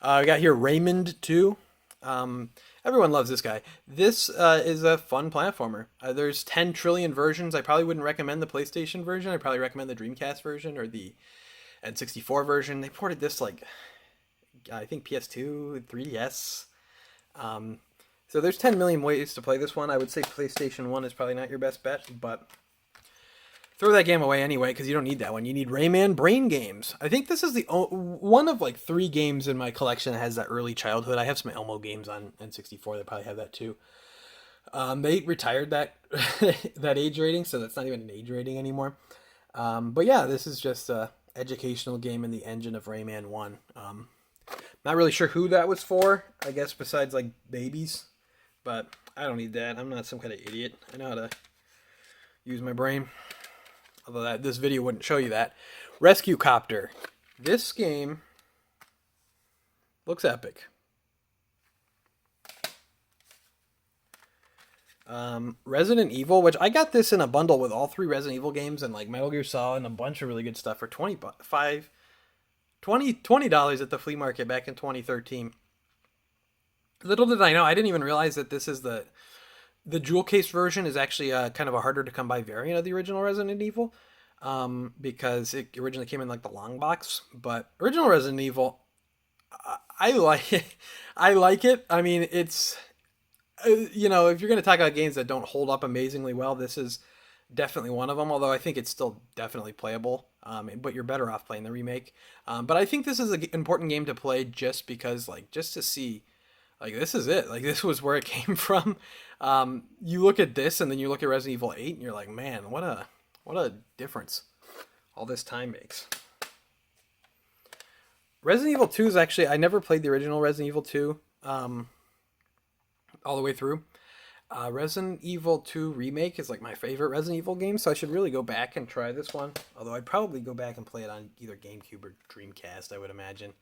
[SPEAKER 1] We got here Raymond too. Everyone loves this guy. This is a fun platformer. There's 10 trillion versions. I probably wouldn't recommend the PlayStation version. I'd probably recommend the Dreamcast version or the N64 version. They ported this like, I think PS2, 3DS. So there's 10 million ways to play this one. I would say PlayStation 1 is probably not your best bet, but throw that game away anyway because you don't need that one. You need Rayman Brain Games. I think this is the one of like 3 games in my collection that has that early childhood. I have some Elmo games on N64 that probably have that too. They retired that that age rating, so that's not even an age rating anymore. But yeah, this is just a educational game in the engine of Rayman 1. Not really sure who that was for, I guess besides like babies, but I don't need that. I'm not some kind of idiot. I know how to use my brain. Although this video wouldn't show you that. Rescue Copter. This game looks epic. Resident Evil, which I got this in a bundle with all 3 Resident Evil games and like Metal Gear Solid and a bunch of really good stuff for $20 at the flea market back in 2013. Little did I know, I didn't even realize that this is the jewel case version is actually kind of a harder to come by variant of the original Resident Evil, because it originally came in like the long box. But original Resident Evil, I like it. I like it. I mean, it's if you're going to talk about games that don't hold up amazingly well, this is definitely one of them. Although I think it's still definitely playable. But you're better off playing the remake. But I think this is an important game to play just because, like, just to see. Like, this is it. Like, this was where it came from. You look at this, and then you look at Resident Evil 8, and you're like, man, what a difference all this time makes. Resident Evil 2 is actually, I never played the original Resident Evil 2 all the way through. Resident Evil 2 Remake is like my favorite Resident Evil game, so I should really go back and try this one. Although I'd probably go back and play it on either GameCube or Dreamcast, I would imagine.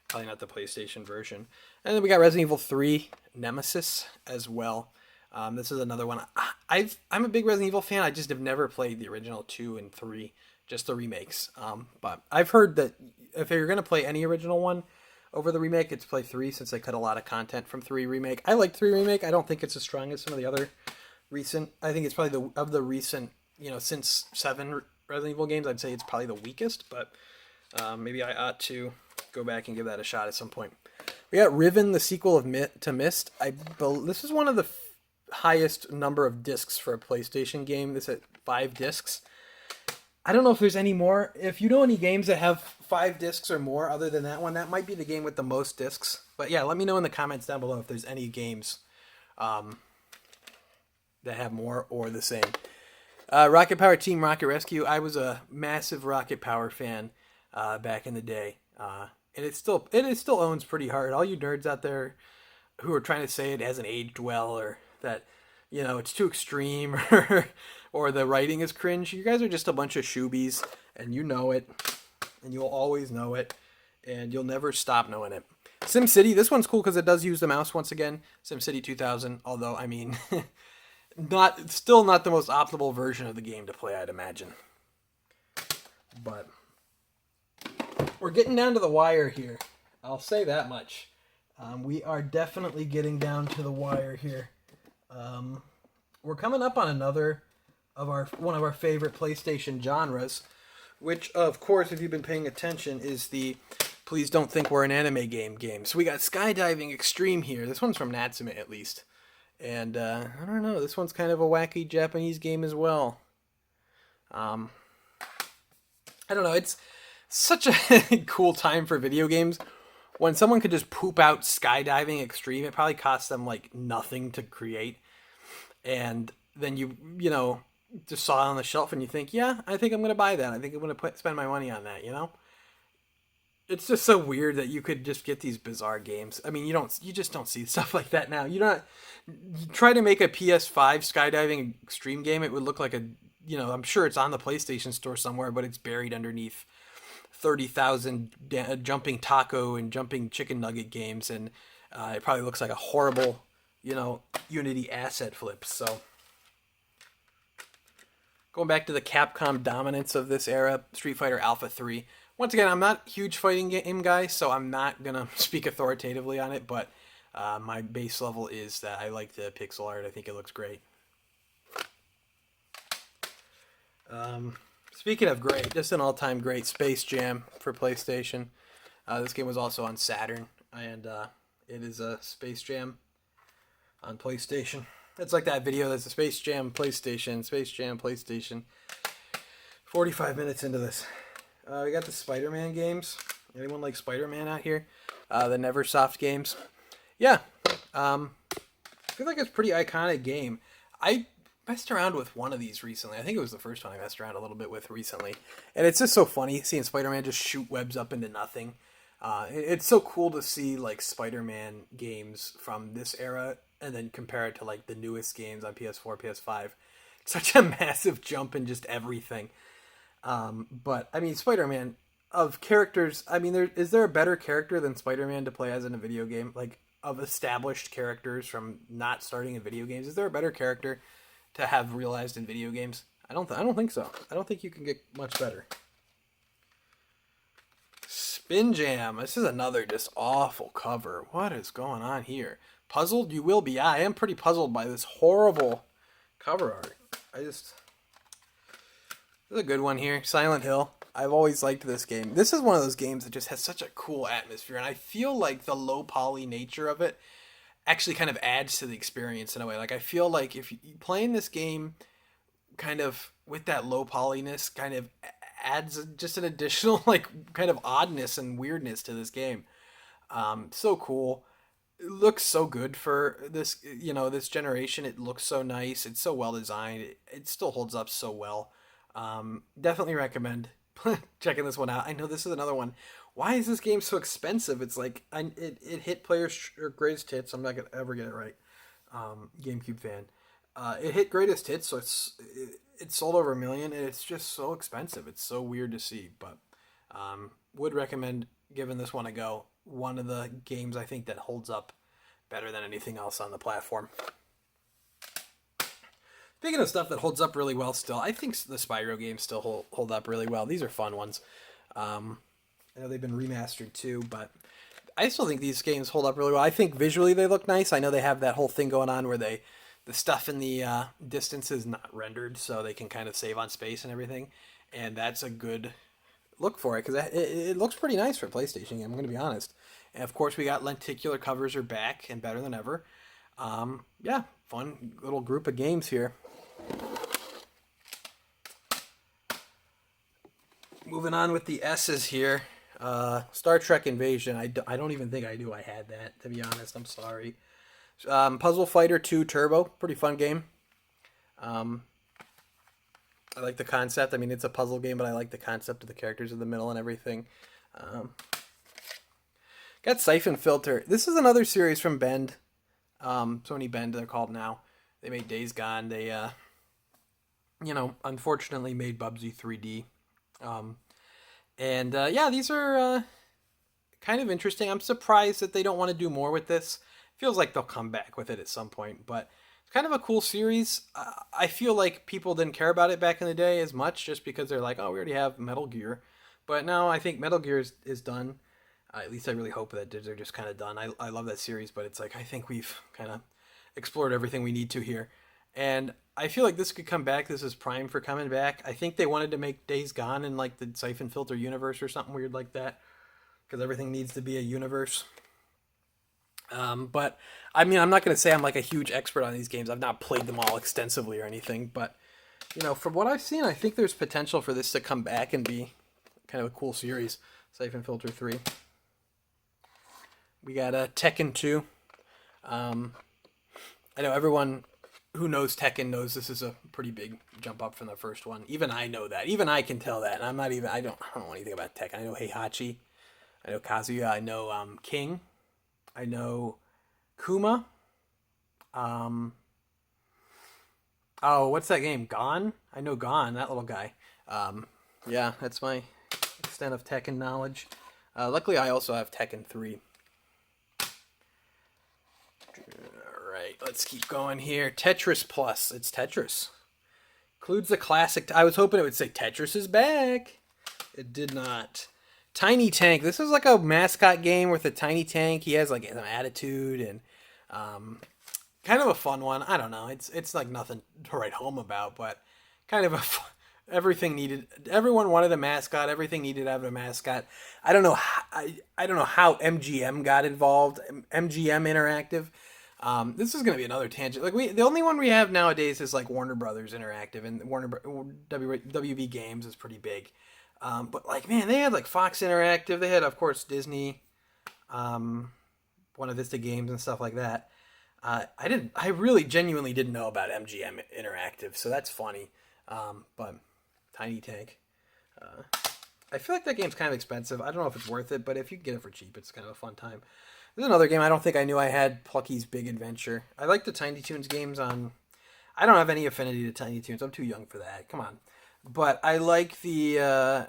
[SPEAKER 1] Probably not the PlayStation version. And then we got Resident Evil 3 Nemesis as well. This is another one. I'm a big Resident Evil fan. I just have never played the original 2 and 3, just the remakes. But I've heard that if you're going to play any original one over the remake, it's play 3 since they cut a lot of content from 3 remake. I like 3 remake. I don't think it's as strong as some of the other recent. I think it's probably of the recent, since 7 Resident Evil games, I'd say it's probably the weakest. But maybe I ought to go back and give that a shot at some point. We got Riven, the sequel of to Myst. This is one of the highest number of discs for a PlayStation game. This at 5 discs. I don't know if there's any more. If you know any games that have 5 discs or more other than that one, that might be the game with the most discs. But yeah, let me know in the comments down below if there's any games that have more or the same. Rocket Power Team Rocket Rescue. I was a massive Rocket Power fan back in the day. And it still owns pretty hard. All you nerds out there who are trying to say it hasn't aged well or that, it's too extreme or the writing is cringe, you guys are just a bunch of shoobies and you know it and you'll always know it and you'll never stop knowing it. SimCity, this one's cool because it does use the mouse once again. SimCity 2000, although, I mean, still not the most optimal version of the game to play, I'd imagine. But we're getting down to the wire here. I'll say that much. We are definitely getting down to the wire here. We're coming up on another of one of our favorite PlayStation genres, which, of course, if you've been paying attention, is the please don't think we're an anime game. So we got Skydiving Extreme here. This one's from Natsume, at least. And, I don't know, this one's kind of a wacky Japanese game as well. I don't know, it's such a cool time for video games. When someone could just poop out Skydiving Extreme, it probably costs them like nothing to create. And then you just saw it on the shelf and you think, yeah, I think I'm going to buy that. I think I'm going to spend my money on that, It's just so weird that you could just get these bizarre games. I mean, you just don't see stuff like that now. You try to make a PS5 Skydiving Extreme game, it would look like I'm sure it's on the PlayStation Store somewhere, but it's buried underneath 30,000 jumping taco and jumping chicken nugget games, and it probably looks like a horrible Unity asset flips. So going back to the Capcom dominance of this era, Street Fighter Alpha 3. Once again, I'm not a huge fighting game guy, so I'm not going to speak authoritatively on it, but my base level is that I like the pixel art. I think it looks great. Speaking of great, just an all-time great, Space Jam for PlayStation. This game was also on Saturn, and it is a Space Jam on PlayStation. It's like that video that's a Space Jam PlayStation, Space Jam PlayStation. 45 minutes into this. We got the Spider-Man games. Anyone like Spider-Man out here? The Neversoft games. Yeah. I feel like it's a pretty iconic game. I messed around with one of these recently. I think it was the first one I messed around a little bit with recently. And it's just so funny seeing Spider-Man just shoot webs up into nothing. It's so cool to see like Spider-Man games from this era and then compare it to like the newest games on PS4, PS5. It's such a massive jump in just everything. But I mean, Spider-Man of characters. I mean, is there a better character than Spider-Man to play as in a video game? Like of established characters from not starting in video games, is there a better character to have realized in video games? I don't think so. I don't think you can get much better. Spin Jam. This is another just awful cover. What is going on here? Puzzled? You will be. Yeah, I am pretty puzzled by this horrible cover art. This is a good one here. Silent Hill. I've always liked this game. This is one of those games that just has such a cool atmosphere, and I feel like the low poly nature of it actually kind of adds to the experience in a way. Like, I feel like if you playing this game kind of with that low polyness kind of adds just an additional like kind of oddness and weirdness to this game. So cool. It looks so good for this, this generation. It looks so nice. It's so well designed. It still holds up so well. Definitely recommend checking this one out. I know this is another one. Why is this game so expensive? It's like it hit players or greatest hits. I'm not gonna ever get it right. GameCube fan. It hit greatest hits, so it sold over 1 million, and it's just so expensive. It's so weird to see, but would recommend giving this one a go. One of the games I think that holds up better than anything else on the platform. Speaking of stuff that holds up really well still, I think the Spyro games still hold up really well. These are fun ones. I know they've been remastered too, but I still think these games hold up really well. I think visually they look nice. I know they have that whole thing going on where the stuff in the distance is not rendered, so they can kind of save on space and everything. And that's a good look for it, because it looks pretty nice for a PlayStation game, I'm going to be honest. And of course, we got lenticular covers are back and better than ever. Yeah, fun little group of games here. Moving on with the S's here. Star Trek Invasion. I don't even think I knew I had that, to be honest. I'm sorry. Puzzle Fighter 2 Turbo. Pretty fun game. I like the concept. I mean, it's a puzzle game, but I like the concept of the characters in the middle and everything. Got Siphon Filter. This is another series from Bend. Sony Bend, they're called now. They made Days Gone. They, unfortunately made Bubsy 3D. Yeah, these are kind of interesting. I'm surprised that they don't want to do more with this. Feels like they'll come back with it at some point, but it's kind of a cool series. I feel like people didn't care about it back in the day as much just because they're like, oh, we already have Metal Gear. But now I think Metal Gear is done. At least I really hope that they're just kind of done. I love that series, but it's like I think we've kind of explored everything we need to here. And I feel like this could come back. This is prime for coming back. I think they wanted to make Days Gone in like the Siphon Filter universe or something weird like that, because everything needs to be a universe. But I mean, I'm not going to say I'm like a huge expert on these games. I've not played them all extensively or anything, but from what I've seen, I think there's potential for this to come back and be kind of a cool series. Siphon Filter 3. We got Tekken 2. I know everyone who knows Tekken knows this is a pretty big jump up from the first one. Even I know that. Even I can tell that. And I don't know anything about Tekken. I know Heihachi. I know Kazuya. I know King. I know Kuma. What's that game? Gon? I know Gon, that little guy. Yeah, that's my extent of Tekken knowledge. Luckily, I also have Tekken 3. Alright. let's keep going here. Tetris Plus. It's Tetris. Includes the classic. I was hoping it would say Tetris is back. It did not. Tiny Tank. This is like a mascot game with a tiny tank. He has like some attitude and kind of a fun one. I don't know. It's like nothing to write home about, but kind of everything needed. Everyone wanted a mascot. Everything needed to have a mascot. I don't know. I don't know how MGM got involved. MGM Interactive. This is going to be another tangent. Like the only one we have nowadays is like Warner Brothers Interactive, and WB Games is pretty big. But like, man, they had like Fox Interactive. They had, of course, Disney, Buena Vista Games and stuff like that. I really genuinely didn't know about MGM Interactive, so that's funny. But Tiny Tank. I feel like that game's kind of expensive. I don't know if it's worth it, but if you can get it for cheap, it's kind of a fun time. There's another game I don't think I knew I had, Plucky's Big Adventure. I like the Tiny Toons games on... I don't have any affinity to Tiny Toons. I'm too young for that. Come on. But I like the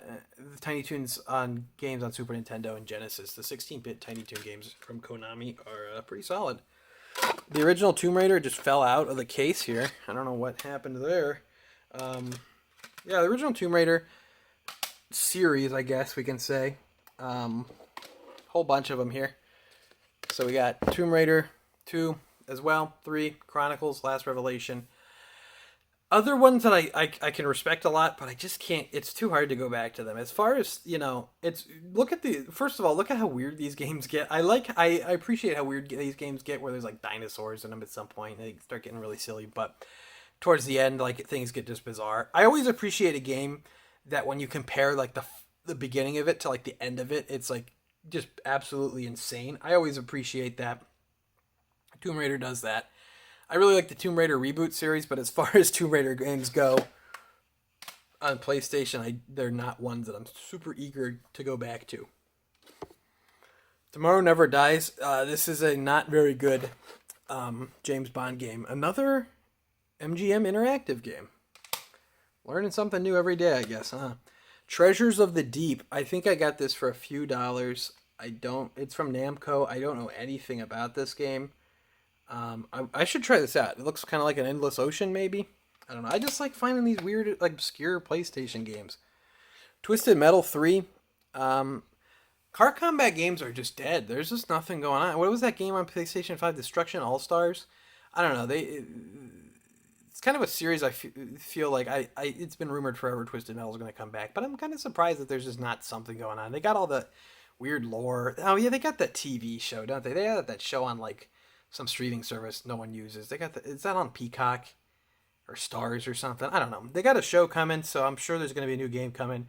[SPEAKER 1] Tiny Toons on games on Super Nintendo and Genesis. The 16-bit Tiny Toon games from Konami are pretty solid. The original Tomb Raider just fell out of the case here. I don't know what happened there. Yeah, the original Tomb Raider series, I guess we can say. Whole bunch of them here. So we got Tomb Raider 2 as well, 3, Chronicles, Last Revelation. Other ones that I can respect a lot, but I just can't, it's too hard to go back to them. As far as, first of all, look at how weird these games get. I appreciate how weird these games get, where there's like dinosaurs in them at some point. They start getting really silly, but towards the end, like, things get just bizarre. I always appreciate a game that when you compare like the beginning of it to like the end of it, it's like just absolutely insane. I always appreciate that. Tomb Raider does that. I really like the Tomb Raider reboot series, but as far as Tomb Raider games go on PlayStation, they're not ones that I'm super eager to go back to. Tomorrow Never Dies. This is a not very good James Bond game. Another MGM Interactive game. Learning something new every day, I guess, huh? Treasures of the Deep. I think I got this for a few dollars. It's from Namco. I don't know anything about this game. I should try this out. It looks kind of like an Endless Ocean, maybe. I don't know. I just like finding these weird, like, obscure PlayStation games. Twisted Metal 3. Car combat games are just dead. There's just nothing going on. What was that game on PlayStation 5? Destruction All-Stars? I don't know. It's kind of a series I feel like it's been rumored forever Twisted Metal is going to come back, but I'm kind of surprised that there's just not something going on. They got all the weird lore. Oh, yeah, they got that TV show, don't they? They had that show on, like, some streaming service no one uses. Is that on Peacock or Stars or something? I don't know. They got a show coming, so I'm sure there's going to be a new game coming.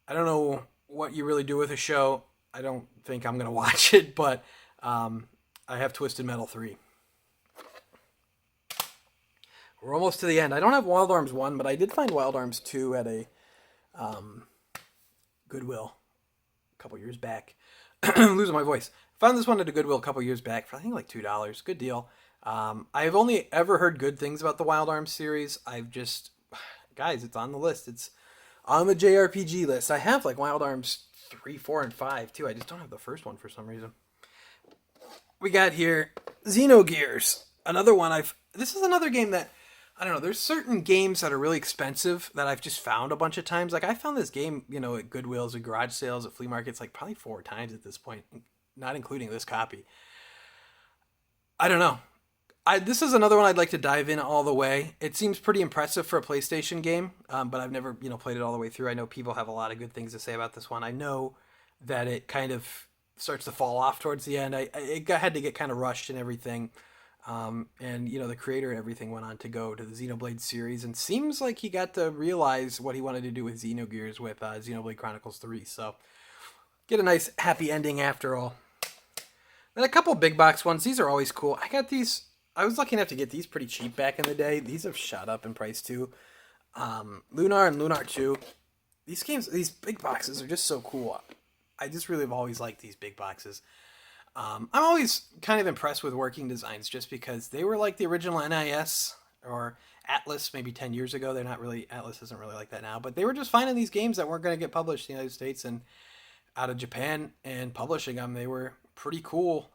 [SPEAKER 1] I don't know what you really do with a show. I don't think I'm going to watch it, but I have Twisted Metal 3. We're almost to the end. I don't have Wild Arms 1, but I did find Wild Arms 2 at a Goodwill a couple years back. I'm losing my voice. Found this one at a Goodwill a couple years back for I think like $2. Good deal. I've only ever heard good things about the Wild Arms series. Guys, it's on the list. It's on the JRPG list. I have like Wild Arms 3, 4, and 5 too. I just don't have the first one for some reason. We got here Xeno Gears. Another one this is another game that, I don't know, there's certain games that are really expensive that I've just found a bunch of times. Like, I found this game, at Goodwills, at garage sales, at flea markets, like probably 4 times at this point, not including this copy. I don't know. This is another one I'd like to dive in all the way. It seems pretty impressive for a PlayStation game, but I've never, played it all the way through. I know people have a lot of good things to say about this one. I know that it kind of starts to fall off towards the end. It had to get kind of rushed and everything. And, the creator and everything went on to go to the Xenoblade series, and seems like he got to realize what he wanted to do with Xeno Gears with Xenoblade Chronicles 3. So, get a nice happy ending after all. Then a couple big box ones. These are always cool. I got these. I was lucky enough to get these pretty cheap back in the day. These have shot up in price too. Lunar and Lunar 2. These big boxes are just so cool. I just really have always liked these big boxes. I'm always kind of impressed with working designs just because they were like the original NIS or Atlas maybe 10 years ago. They're not really, Atlas isn't really like that now, but they were just finding these games that weren't going to get published in the United States and out of Japan and publishing them. They were pretty cool.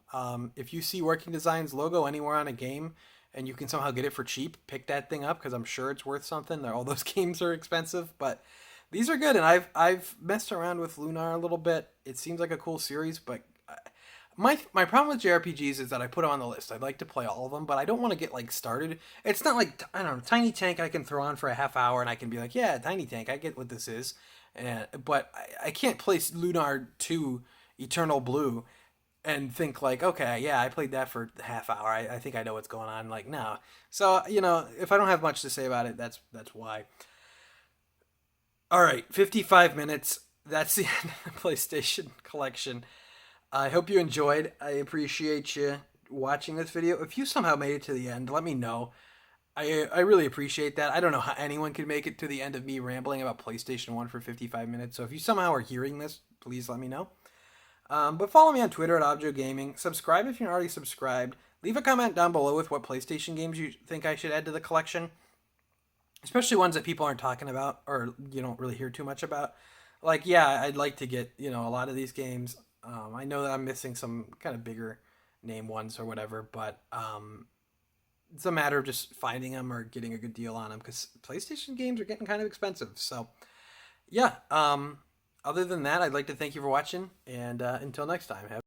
[SPEAKER 1] If you see Working Designs logo anywhere on a game and you can somehow get it for cheap, pick that thing up because I'm sure it's worth something. All those games are expensive, but these are good. And I've messed around with Lunar a little bit. It seems like a cool series, but my problem with JRPGs is that I put them on the list. I'd like to play all of them, but I don't want to get like started. It's not like, I don't know, Tiny Tank I can throw on for a half hour and I can be like, yeah, Tiny Tank, I get what this is. But I can't play Lunar 2 Eternal Blue and think like, okay, yeah, I played that for a half hour. I think I know what's going on. Like, no. So, if I don't have much to say about it, that's why. All right, 55 minutes. That's the end of the PlayStation collection. I hope you enjoyed. I appreciate you watching this video. If you somehow made it to the end, let me know. I really appreciate that. I don't know how anyone could make it to the end of me rambling about PlayStation 1 for 55 minutes. So if you somehow are hearing this, please let me know. But follow me on Twitter at Objo Gaming. Subscribe if you're already subscribed. Leave a comment down below with what PlayStation games you think I should add to the collection. Especially ones that people aren't talking about or you don't really hear too much about. Like, yeah, I'd like to get, a lot of these games. I know that I'm missing some kind of bigger name ones or whatever, but it's a matter of just finding them or getting a good deal on them because PlayStation games are getting kind of expensive. So, yeah, other than that, I'd like to thank you for watching, and until next time, have